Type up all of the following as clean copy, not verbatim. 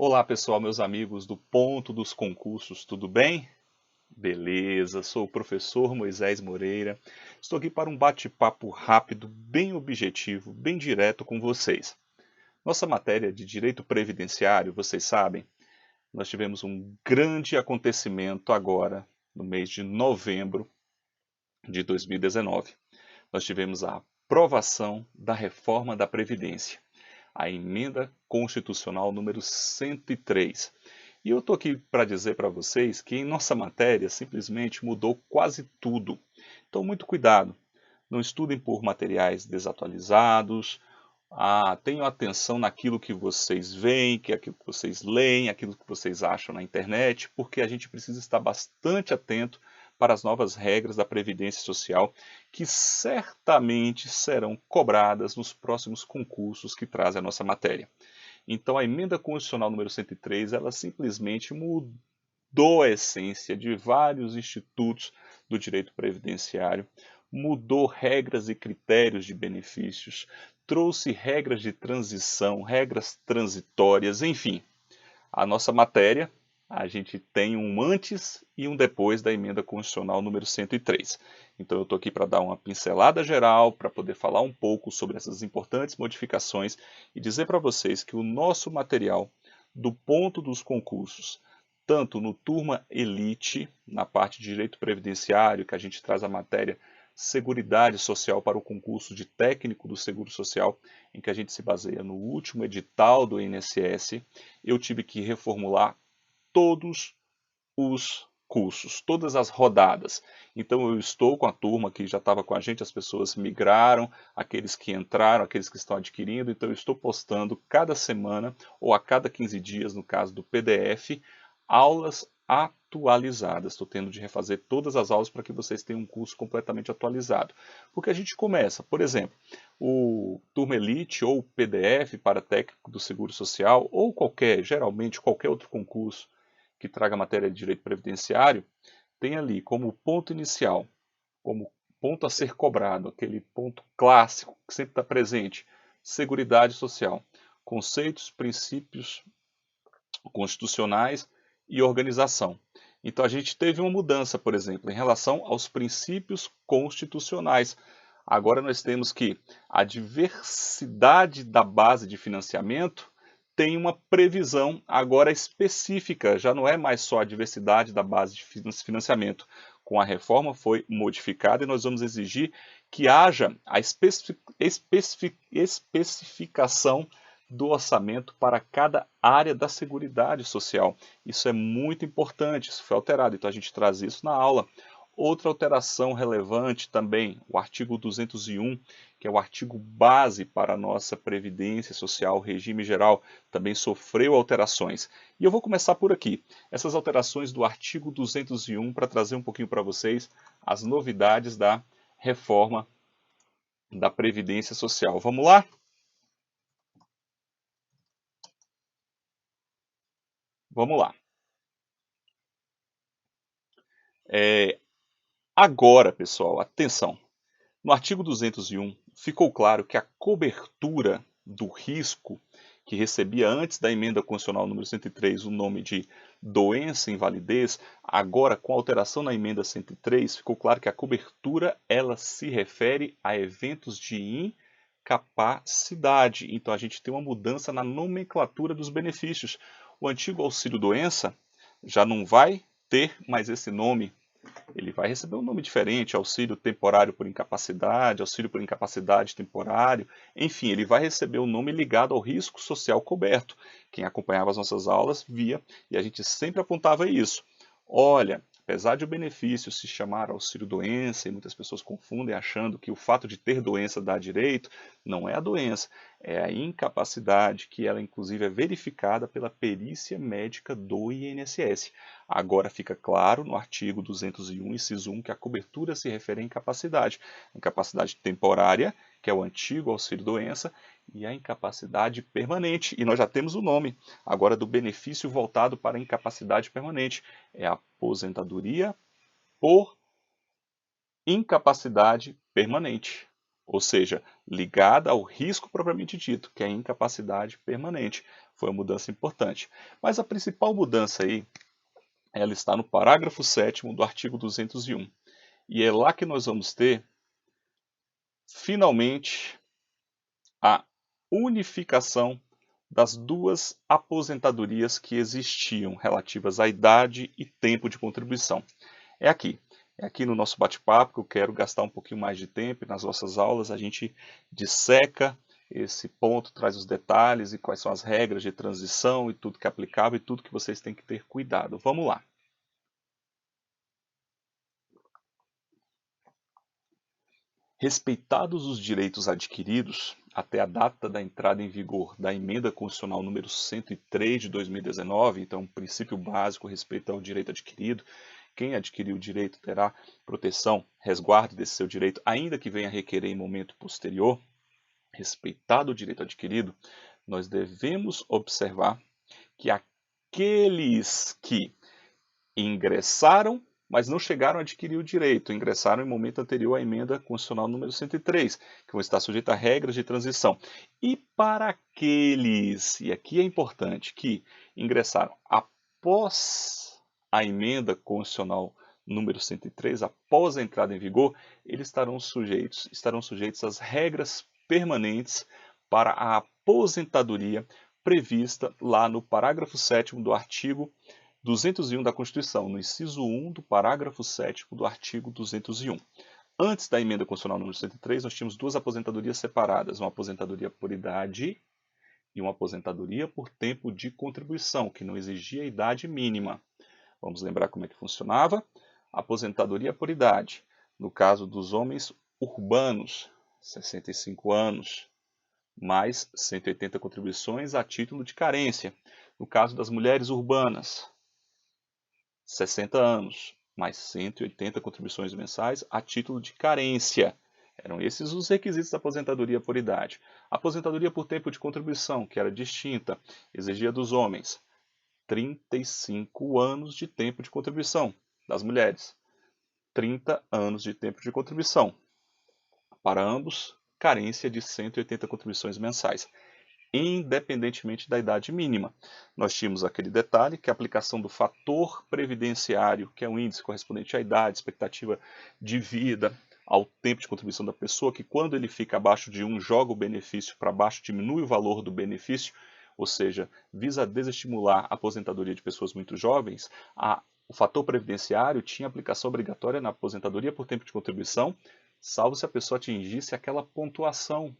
Olá pessoal, meus amigos do Ponto dos Concursos, tudo bem? Beleza, sou o professor Moisés Moreira. Estou aqui para um bate-papo rápido, bem objetivo, bem direto com vocês. Nossa matéria de direito previdenciário, vocês sabem, nós tivemos um grande acontecimento agora, no mês de novembro de 2019. Nós tivemos a aprovação da reforma da Previdência, a emenda constitucional número 103. E eu estou aqui para dizer para vocês que em nossa matéria simplesmente mudou quase tudo. Então, muito cuidado. Não estudem por materiais desatualizados. Tenham atenção naquilo que vocês veem, que é aquilo que vocês leem, aquilo que vocês acham na internet, porque a gente precisa estar bastante atento para as novas regras da Previdência Social, que certamente serão cobradas nos próximos concursos que trazem a nossa matéria. Então, a emenda constitucional número 103, ela simplesmente mudou a essência de vários institutos do direito previdenciário, mudou regras e critérios de benefícios, trouxe regras de transição, regras transitórias, enfim. A nossa matéria, a gente tem um antes e um depois da emenda constitucional número 103. Então eu estou aqui para dar uma pincelada geral, para poder falar um pouco sobre essas importantes modificações e dizer para vocês que o nosso material do ponto dos concursos, tanto no Turma Elite, na parte de direito previdenciário, que a gente traz a matéria Seguridade Social para o concurso de técnico do Seguro Social, em que a gente se baseia no último edital do INSS, eu tive que reformular todos os cursos, todas as rodadas. Então eu estou com a turma que já estava com a gente, as pessoas migraram, aqueles que entraram, aqueles que estão adquirindo, então eu estou postando cada semana ou a cada 15 dias, no caso do PDF, aulas atualizadas. Estou tendo de refazer todas as aulas para que vocês tenham um curso completamente atualizado. Porque a gente começa, por exemplo, o Turma Elite ou o PDF para técnico do Seguro Social ou geralmente qualquer outro concurso que traga matéria de direito previdenciário, tem ali como ponto inicial, como ponto a ser cobrado, aquele ponto clássico que sempre está presente, Seguridade Social, conceitos, princípios constitucionais e organização. Então a gente teve uma mudança, por exemplo, em relação aos princípios constitucionais. Agora nós temos que a diversidade da base de financiamento tem uma previsão agora específica, já não é mais só a diversidade da base de financiamento. Com a reforma foi modificada e nós vamos exigir que haja a especificação do orçamento para cada área da Seguridade Social. Isso é muito importante, isso foi alterado, então a gente traz isso na aula. Outra alteração relevante também, o artigo 201, que é o artigo base para a nossa Previdência Social, regime geral, também sofreu alterações. E eu vou começar por aqui. Essas alterações do artigo 201 para trazer um pouquinho para vocês as novidades da reforma da Previdência Social. Vamos lá? Vamos lá. Agora, pessoal, atenção. No artigo 201, ficou claro que a cobertura do risco que recebia antes da emenda constitucional número 103 o nome de doença e invalidez, agora com a alteração na emenda 103, ficou claro que a cobertura ela se refere a eventos de incapacidade. Então a gente tem uma mudança na nomenclatura dos benefícios. O antigo auxílio doença já não vai ter mais esse nome, ele vai receber um nome diferente, auxílio temporário por incapacidade, auxílio por incapacidade temporário, enfim, ele vai receber um nome ligado ao risco social coberto. Quem acompanhava as nossas aulas via, e a gente sempre apontava isso. Olha, apesar de o benefício se chamar auxílio-doença, e muitas pessoas confundem achando que o fato de ter doença dá direito, não é a doença, é a incapacidade, que ela inclusive é verificada pela perícia médica do INSS. Agora fica claro no artigo 201, inciso 1, que a cobertura se refere à incapacidade temporária, que é o antigo auxílio-doença, e a incapacidade permanente. E nós já temos o nome agora do benefício voltado para a incapacidade permanente. É a aposentadoria por incapacidade permanente, ou seja, ligada ao risco propriamente dito, que é a incapacidade permanente. Foi uma mudança importante. Mas a principal mudança aí, ela está no parágrafo 7º do artigo 201. E é lá que nós vamos ter, finalmente, a unificação das duas aposentadorias que existiam relativas à idade e tempo de contribuição. É aqui. É aqui no nosso bate-papo que eu quero gastar um pouquinho mais de tempo. E nas nossas aulas a gente disseca esse ponto, traz os detalhes e quais são as regras de transição e tudo que é aplicável e tudo que vocês têm que ter cuidado. Vamos lá. Respeitados os direitos adquiridos até a data da entrada em vigor da Emenda Constitucional número 103 de 2019, então, um princípio básico respeito ao direito adquirido, quem adquiriu o direito terá proteção, resguardo desse seu direito, ainda que venha requerer em momento posterior. Respeitado o direito adquirido, nós devemos observar que aqueles que ingressaram, mas não chegaram a adquirir o direito, ingressaram em momento anterior à emenda constitucional número 103, que vão estar sujeitos a regras de transição. E para aqueles, e aqui é importante, que ingressaram após a emenda constitucional número 103, após a entrada em vigor, eles estarão sujeitos às regras permanentes para a aposentadoria prevista lá no parágrafo 7º do artigo 201 da Constituição, no inciso 1 do parágrafo 7º do artigo 201. Antes da emenda constitucional número 103, nós tínhamos duas aposentadorias separadas, uma aposentadoria por idade e uma aposentadoria por tempo de contribuição, que não exigia idade mínima. Vamos lembrar como é que funcionava? Aposentadoria por idade, no caso dos homens urbanos, 65 anos, mais 180 contribuições a título de carência. No caso das mulheres urbanas, 60 anos, mais 180 contribuições mensais a título de carência. Eram esses os requisitos da aposentadoria por idade. A aposentadoria por tempo de contribuição, que era distinta, exigia dos homens 35 anos de tempo de contribuição, das mulheres 30 anos de tempo de contribuição. Para ambos, carência de 180 contribuições mensais, independentemente da idade mínima. Nós tínhamos aquele detalhe que a aplicação do fator previdenciário, que é um índice correspondente à idade, expectativa de vida, ao tempo de contribuição da pessoa, que quando ele fica abaixo de 1, joga o benefício para baixo, diminui o valor do benefício, ou seja, visa desestimular a aposentadoria de pessoas muito jovens. O fator previdenciário tinha aplicação obrigatória na aposentadoria por tempo de contribuição, salvo se a pessoa atingisse aquela pontuação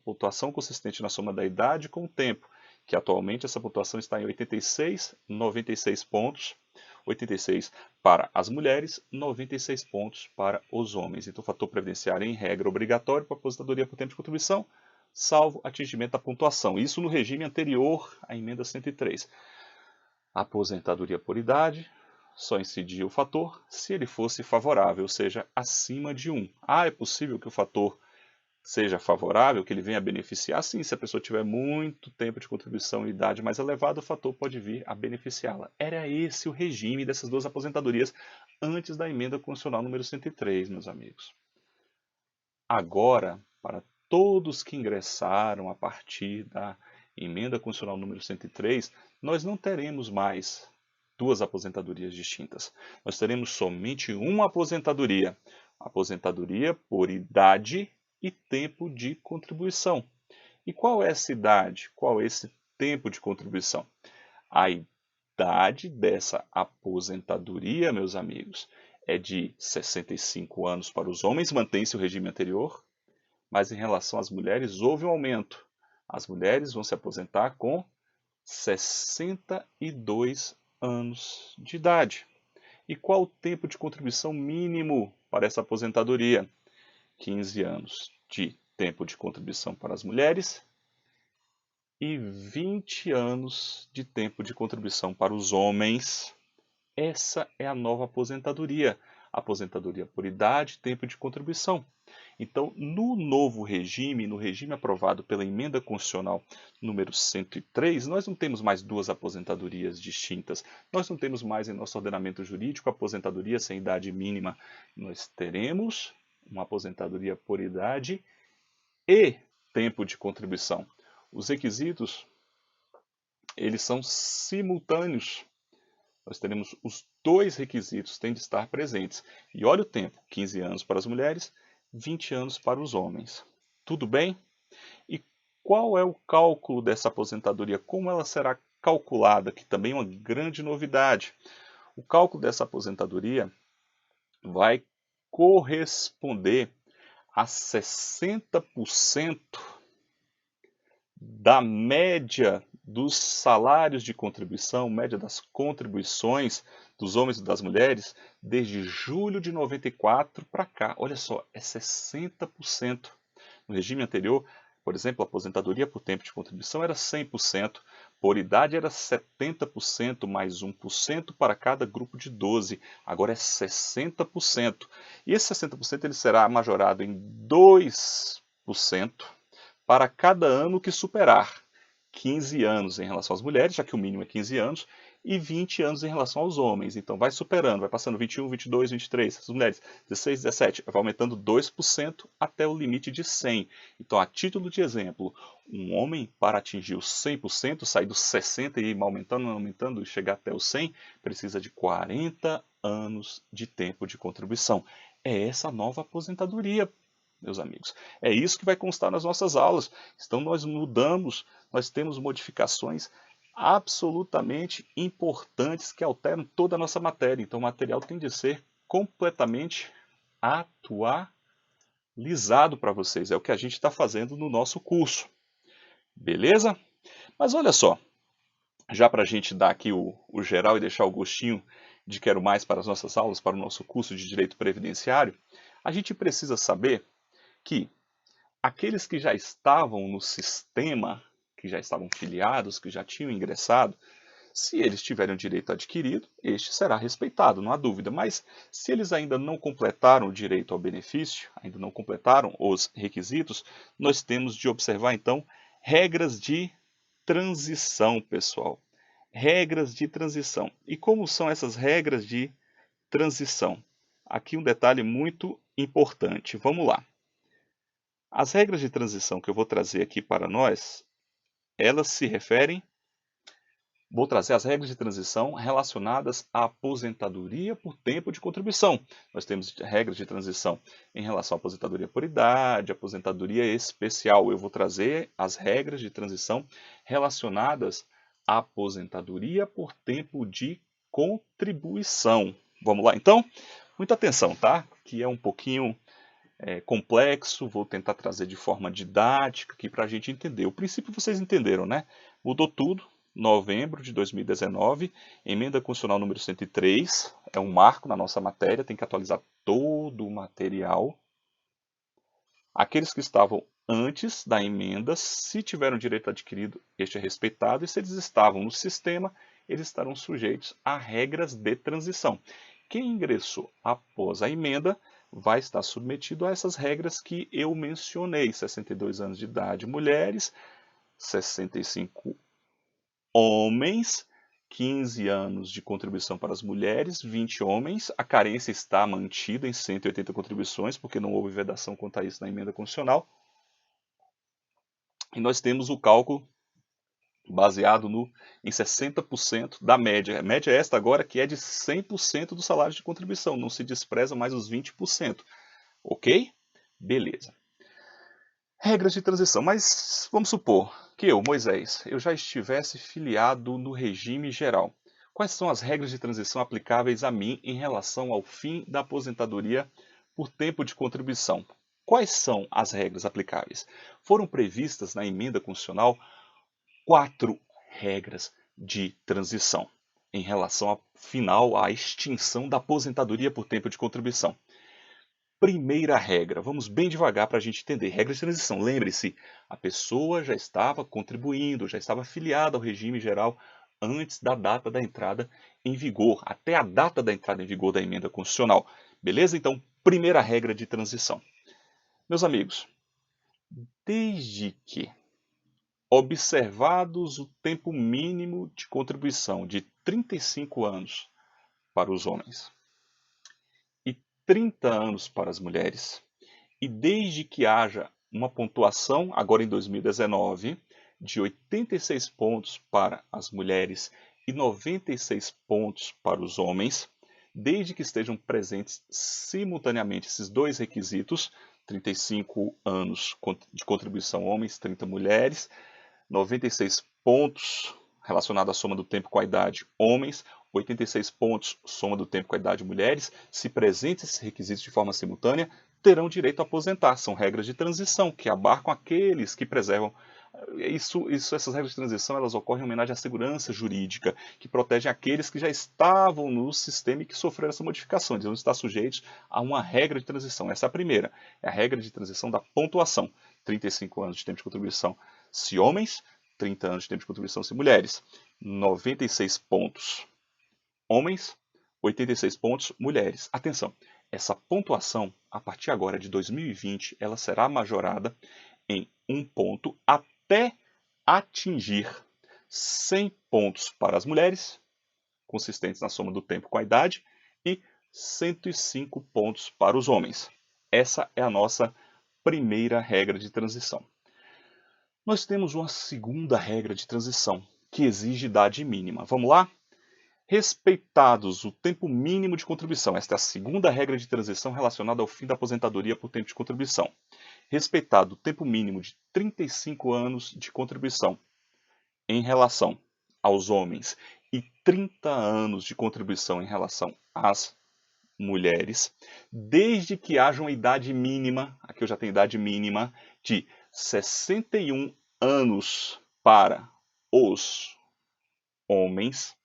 consistente na soma da idade com o tempo, que atualmente essa pontuação está em 86, 96 pontos, 86 para as mulheres, 96 pontos para os homens. Então, o fator previdenciário, em regra, obrigatório para a aposentadoria por tempo de contribuição, salvo atingimento da pontuação. Isso no regime anterior à emenda 103. Aposentadoria por idade, só incidia o fator se ele fosse favorável, ou seja, acima de 1. É possível que o fator seja favorável, que ele venha a beneficiar? Sim, se a pessoa tiver muito tempo de contribuição e idade mais elevada, o fator pode vir a beneficiá-la. Era esse o regime dessas duas aposentadorias antes da emenda constitucional número 103, meus amigos. Agora, para todos que ingressaram a partir da emenda constitucional número 103, nós não teremos mais duas aposentadorias distintas. Nós teremos somente uma aposentadoria por idade e tempo de contribuição. E qual é essa idade? Qual é esse tempo de contribuição? A idade dessa aposentadoria, meus amigos, é de 65 anos para os homens, mantém-se o regime anterior, mas em relação às mulheres houve um aumento. As mulheres vão se aposentar com 62 anos de idade. E qual o tempo de contribuição mínimo para essa aposentadoria? 15 anos de tempo de contribuição para as mulheres e 20 anos de tempo de contribuição para os homens. Essa é a nova aposentadoria. Aposentadoria por idade, tempo de contribuição. Então, no novo regime, no regime aprovado pela emenda constitucional número 103, nós não temos mais duas aposentadorias distintas. Nós não temos mais em nosso ordenamento jurídico aposentadoria sem idade mínima. Nós teremos uma aposentadoria por idade e tempo de contribuição. Os requisitos eles são simultâneos. Nós teremos os dois requisitos, têm de estar presentes. E olha o tempo, 15 anos para as mulheres, 20 anos para os homens. Tudo bem? E qual é o cálculo dessa aposentadoria? Como ela será calculada? Que também é uma grande novidade. O cálculo dessa aposentadoria vai corresponder a 60% da média dos salários de contribuição, média das contribuições dos homens e das mulheres, desde julho de 94 para cá. Olha só, é 60%. No regime anterior, por exemplo, a aposentadoria por tempo de contribuição era 100%, por idade era 70%, mais 1% para cada grupo de 12. Agora é 60%. E esse 60% ele será majorado em 2% para cada ano que superar. 15 anos em relação às mulheres, já que o mínimo é 15 anos, e 20 anos em relação aos homens. Então vai superando, vai passando 21, 22, 23, as mulheres 16, 17, vai aumentando 2% até o limite de 100. Então, a título de exemplo, um homem para atingir os 100%, sair dos 60 e ir aumentando e chegar até os 100, precisa de 40 anos de tempo de contribuição. É essa a nova aposentadoria, meus amigos. É isso que vai constar nas nossas aulas. Então nós mudamos, nós temos modificações absolutamente importantes que alteram toda a nossa matéria. Então o material tem de ser completamente atualizado para vocês. É o que a gente está fazendo no nosso curso. Beleza? Mas olha só, já para a gente dar aqui o geral e deixar o gostinho de quero mais para as nossas aulas, para o nosso curso de Direito Previdenciário, a gente precisa saber que aqueles que já estavam no sistema, que já estavam filiados, que já tinham ingressado, se eles tiverem o direito adquirido, este será respeitado, não há dúvida. Mas se eles ainda não completaram o direito ao benefício, ainda não completaram os requisitos, nós temos de observar então regras de transição, pessoal. Regras de transição. E como são essas regras de transição? Aqui um detalhe muito importante. Vamos lá. As regras de transição que eu vou trazer aqui para nós, elas se referem. Vou trazer as regras de transição relacionadas à aposentadoria por tempo de contribuição. Nós temos regras de transição em relação à aposentadoria por idade, aposentadoria especial. Eu vou trazer as regras de transição relacionadas à aposentadoria por tempo de contribuição. Vamos lá, então? Muita atenção, tá? Que é um pouquinho complexo, vou tentar trazer de forma didática aqui para a gente entender. O princípio vocês entenderam, né? Mudou tudo, novembro de 2019, emenda constitucional número 103, é um marco na nossa matéria, tem que atualizar todo o material. Aqueles que estavam antes da emenda, se tiveram direito adquirido, este é respeitado, e se eles estavam no sistema, eles estarão sujeitos a regras de transição. Quem ingressou após a emenda vai estar submetido a essas regras que eu mencionei: 62 anos de idade mulheres, 65 homens, 15 anos de contribuição para as mulheres, 20 homens. A carência está mantida em 180 contribuições, porque não houve vedação quanto a isso na emenda constitucional. E nós temos o cálculo baseado em 60% da média. A média é esta agora, que é de 100% do salário de contribuição. Não se despreza mais os 20%. Ok? Beleza. Regras de transição. Mas vamos supor que eu, Moisés, eu já estivesse filiado no regime geral. Quais são as regras de transição aplicáveis a mim em relação ao fim da aposentadoria por tempo de contribuição? Quais são as regras aplicáveis? Foram previstas na emenda constitucional 4 regras de transição em relação ao final, à extinção da aposentadoria por tempo de contribuição. Primeira regra, vamos bem devagar para a gente entender. Regra de transição, lembre-se, a pessoa já estava contribuindo, já estava afiliada ao regime geral antes da data da entrada em vigor, até a data da entrada em vigor da emenda constitucional. Beleza? Então, primeira regra de transição. Meus amigos, desde que observados o tempo mínimo de contribuição de 35 anos para os homens e 30 anos para as mulheres, e desde que haja uma pontuação, agora em 2019, de 86 pontos para as mulheres e 96 pontos para os homens, desde que estejam presentes simultaneamente esses dois requisitos, 35 anos de contribuição homens, 30 mulheres, 96 pontos relacionados à soma do tempo com a idade homens, 86 pontos soma do tempo com a idade mulheres. Se presentes esses requisitos de forma simultânea, terão direito a aposentar. São regras de transição que abarcam aqueles que preservam. Essas regras de transição elas ocorrem em homenagem à segurança jurídica, que protege aqueles que já estavam no sistema e que sofreram essa modificação. Eles vão estar sujeitos a uma regra de transição. Essa é a primeira. É a regra de transição da pontuação. 35 anos de tempo de contribuição se homens, 30 anos de tempo de contribuição se mulheres. 96 pontos homens, 86 pontos mulheres. Atenção, essa pontuação, a partir agora de 2020, ela será majorada em 1 ponto até atingir 100 pontos para as mulheres, consistentes na soma do tempo com a idade, e 105 pontos para os homens. Essa é a nossa primeira regra de transição. Nós temos uma segunda regra de transição, que exige idade mínima. Vamos lá? Respeitados o tempo mínimo de contribuição. Esta é a segunda regra de transição relacionada ao fim da aposentadoria por tempo de contribuição. Respeitado o tempo mínimo de 35 anos de contribuição em relação aos homens e 30 anos de contribuição em relação às mulheres, desde que haja uma idade mínima, aqui eu já tenho idade mínima, de 61 anos para os homens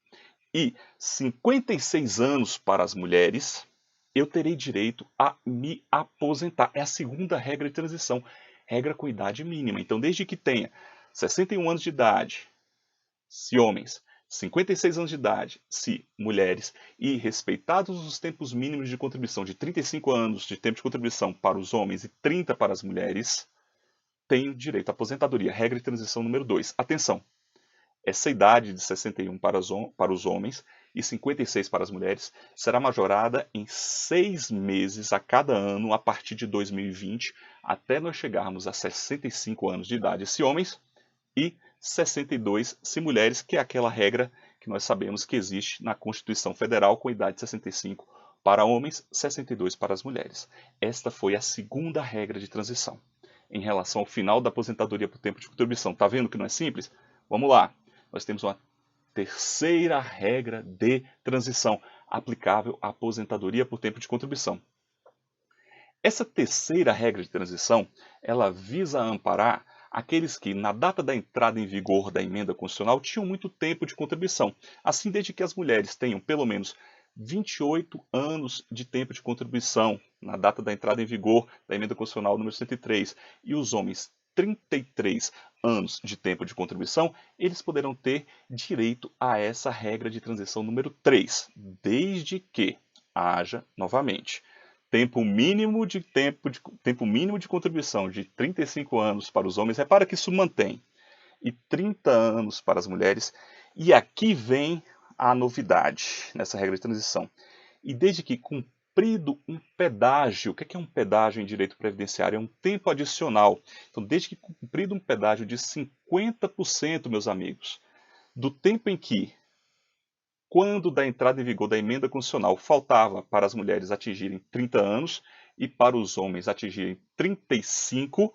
e 56 anos para as mulheres, eu terei direito a me aposentar. É a segunda regra de transição, regra com idade mínima. Então, desde que tenha 61 anos de idade, se homens, 56 anos de idade, se mulheres, e respeitados os tempos mínimos de contribuição de 35 anos de tempo de contribuição para os homens e 30 para as mulheres, tenho direito à aposentadoria. Regra de transição número 2. Atenção! Essa idade de 61 para os homens e 56 para as mulheres será majorada em 6 meses a cada ano a partir de 2020, até nós chegarmos a 65 anos de idade se homens e 62 se mulheres, que é aquela regra que nós sabemos que existe na Constituição Federal com idade de 65 para homens, 62 para as mulheres. Esta foi a segunda regra de transição em relação ao final da aposentadoria por tempo de contribuição. Está vendo que não é simples? Vamos lá. Nós temos uma terceira regra de transição aplicável à aposentadoria por tempo de contribuição. Essa terceira regra de transição, ela visa amparar aqueles que, na data da entrada em vigor da emenda constitucional, tinham muito tempo de contribuição. Assim, desde que as mulheres tenham pelo menos 28 anos de tempo de contribuição, na data da entrada em vigor da emenda constitucional número 103, e os homens 33 anos de tempo de contribuição, eles poderão ter direito a essa regra de transição número 3, desde que haja, novamente, tempo mínimo de contribuição de 35 anos para os homens. Repara que isso mantém, e 30 anos para as mulheres. E aqui vem a novidade nessa regra de transição. E desde que cumprido um pedágio. O que é um pedágio em direito previdenciário? É um tempo adicional. Então, desde que cumprido um pedágio de 50%, meus amigos, do tempo em que, quando da entrada em vigor da emenda constitucional, faltava para as mulheres atingirem 30 anos e para os homens atingirem 35,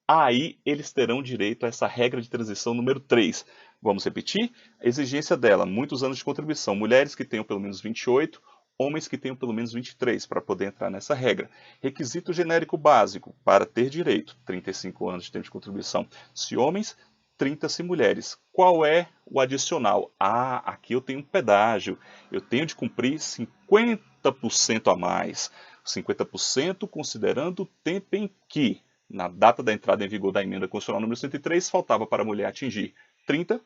aí eles terão direito a essa regra de transição número 3. Vamos repetir? A exigência dela, muitos anos de contribuição. Mulheres que tenham pelo menos 28, homens que tenham pelo menos 23 para poder entrar nessa regra. Requisito genérico básico para ter direito, 35 anos de tempo de contribuição. Se homens, 30 se mulheres. Qual é o adicional? Ah, aqui eu tenho um pedágio. Eu tenho de cumprir 50% a mais. 50% considerando o tempo em que, na data da entrada em vigor da emenda constitucional número 103, faltava para a mulher atingir 30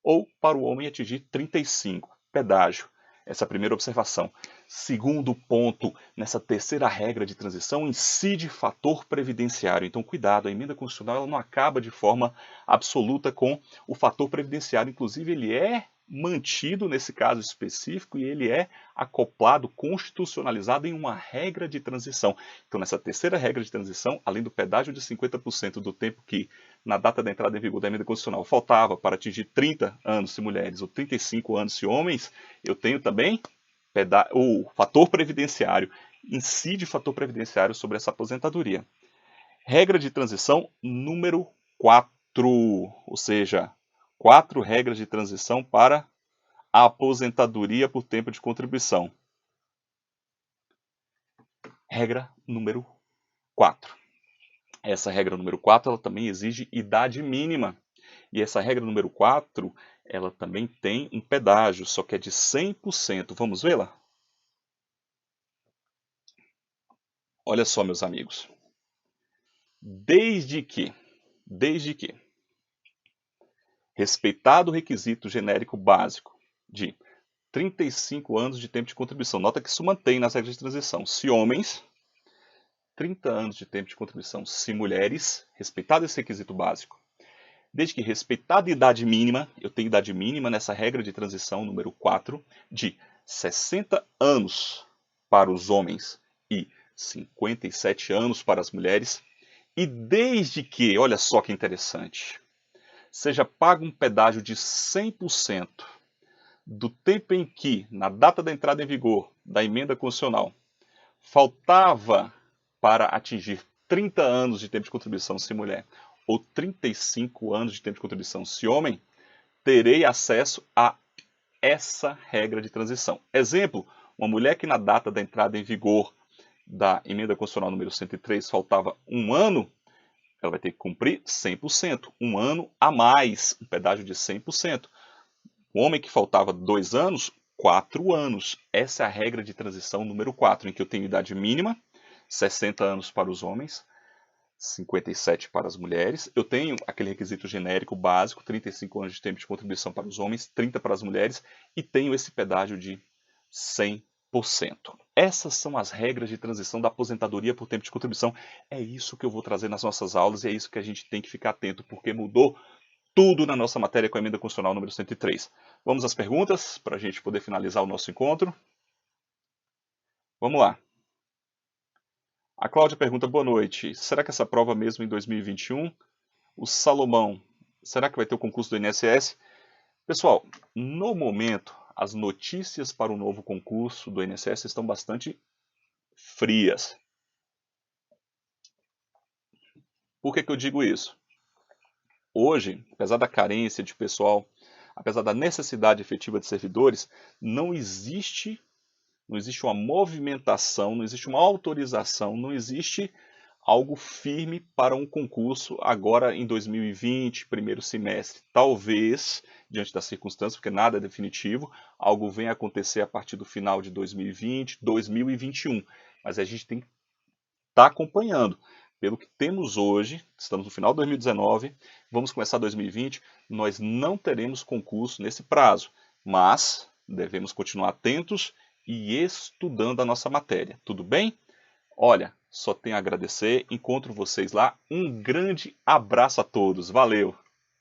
ou para o homem atingir 35. Pedágio. Essa é a primeira observação. Segundo ponto, nessa terceira regra de transição, incide fator previdenciário. Então, cuidado, a emenda constitucional ela não acaba de forma absoluta com o fator previdenciário. Inclusive, ele é mantido nesse caso específico e ele é acoplado, constitucionalizado em uma regra de transição. Então, nessa terceira regra de transição, além do pedágio de 50% do tempo que, na data da entrada em vigor da emenda constitucional, faltava para atingir 30 anos se mulheres ou 35 anos se homens, eu tenho também o fator previdenciário, incide fator previdenciário sobre essa aposentadoria. Regra de transição número 4, ou seja, 4 regras de transição para a aposentadoria por tempo de contribuição. Regra número 4. Essa regra número 4 ela também exige idade mínima. E essa regra número 4, ela também tem um pedágio, só que é de 100%. Vamos vê-la? Olha só, meus amigos. Desde que, respeitado o requisito genérico básico de 35 anos de tempo de contribuição. Nota que isso mantém nas regras de transição. Se homens, 30 anos de tempo de contribuição. Se mulheres, respeitado esse requisito básico. Desde que respeitada a idade mínima, eu tenho idade mínima nessa regra de transição número 4, de 60 anos para os homens e 57 anos para as mulheres. E desde que, olha só que interessante, seja pago um pedágio de 100% do tempo em que, na data da entrada em vigor da emenda constitucional, faltava para atingir 30 anos de tempo de contribuição se mulher ou 35 anos de tempo de contribuição se homem, terei acesso a essa regra de transição. Exemplo, uma mulher que na data da entrada em vigor da emenda constitucional número 103 faltava um ano, ela vai ter que cumprir 100%, um ano a mais, um pedágio de 100%. O homem que faltava 2 anos, 4 anos. Essa é a regra de transição número 4, em que eu tenho idade mínima, 60 anos para os homens, 57 para as mulheres. Eu tenho aquele requisito genérico básico, 35 anos de tempo de contribuição para os homens, 30 para as mulheres, e tenho esse pedágio de 100%. Essas são as regras de transição da aposentadoria por tempo de contribuição. É isso que eu vou trazer nas nossas aulas e é isso que a gente tem que ficar atento, porque mudou tudo na nossa matéria com a emenda constitucional número 103. Vamos às perguntas, para a gente poder finalizar o nosso encontro. Vamos lá. A Cláudia pergunta, boa noite, será que essa prova mesmo em 2021? O Salomão, será que vai ter o concurso do INSS? Pessoal, no momento, as notícias para o novo concurso do INSS estão bastante frias. Por que eu digo isso? Hoje, apesar da carência de pessoal, apesar da necessidade efetiva de servidores, não existe uma movimentação, não existe uma autorização, não existe algo firme para um concurso agora em 2020, primeiro semestre. Talvez, diante das circunstâncias, porque nada é definitivo, algo venha a acontecer a partir do final de 2020, 2021. Mas a gente tem que estar acompanhando. Pelo que temos hoje, estamos no final de 2019, vamos começar 2020, nós não teremos concurso nesse prazo, mas devemos continuar atentos e estudando a nossa matéria. Tudo bem? Olha, só tenho a agradecer, encontro vocês lá, um grande abraço a todos, valeu!